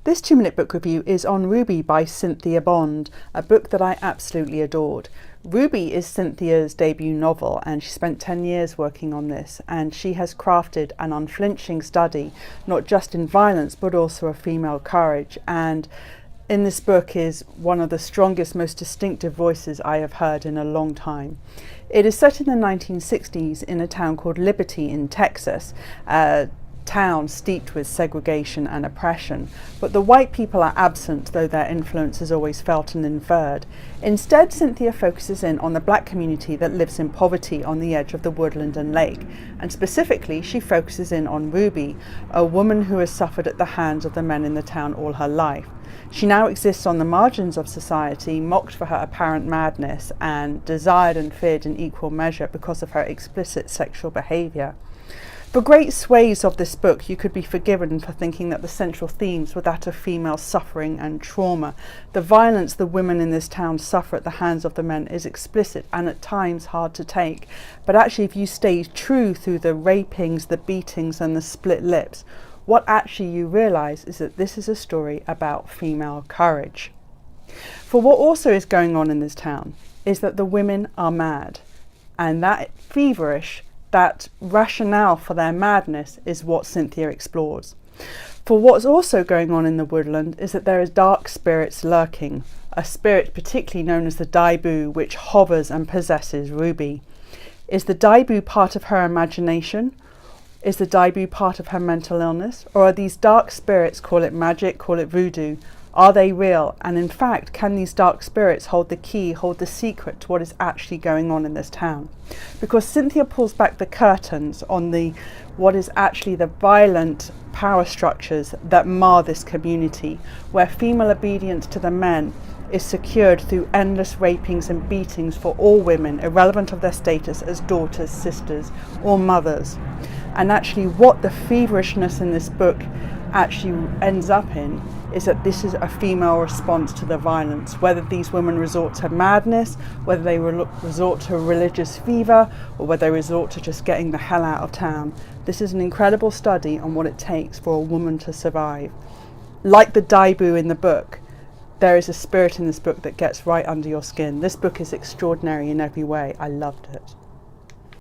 This 2-minute book review is on Ruby by Cynthia Bond, a book that I absolutely adored. Ruby is Cynthia's debut novel, and she spent 10 years working on this, and she has crafted an unflinching study, not just in violence, but also of female courage. And in this book is one of the strongest, most distinctive voices I have heard in a long time. It is set in the 1960s in a town called Liberty in Texas, a town steeped with segregation and oppression, but the white people are absent, though their influence is always felt and inferred. Instead, Cynthia focuses in on the black community that lives in poverty on the edge of the woodland and lake, and specifically she focuses in on Ruby, a woman who has suffered at the hands of the men in the town all her life. She now exists on the margins of society, mocked for her apparent madness and desired and feared in equal measure because of her explicit sexual behaviour. For great swathes of this book, you could be forgiven for thinking that the central themes were that of female suffering and trauma. The violence the women in this town suffer at the hands of the men is explicit and at times hard to take. But actually, if you stay true through the rapings, the beatings and the split lips, what actually you realise is that this is a story about female courage. For what also is going on in this town is that the women are mad, and that feverish, that rationale for their madness is what Cynthia explores. For what's also going on in the woodland is that there is dark spirits lurking, a spirit particularly known as the Daibu, which hovers and possesses Ruby. Is the Daibu part of her imagination? Is the Daibu part of her mental illness? Or are these dark spirits, call it magic, call it voodoo, are they real? And in fact, can these dark spirits hold the key, hold the secret to what is actually going on in this town? Because Cynthia pulls back the curtains on what is actually the violent power structures that mar this community, where female obedience to the men is secured through endless rapings and beatings for all women, irrelevant of their status as daughters, sisters, or mothers. And actually what the feverishness in this book actually ends up in is that this is a female response to the violence, whether these women resort to madness, whether they resort to religious fever, or whether they resort to just getting the hell out of town. This is an incredible study on what it takes for a woman to survive. Like the Daibu in the book, there is a spirit in this book that gets right under your skin. This book is extraordinary in every way. I loved it.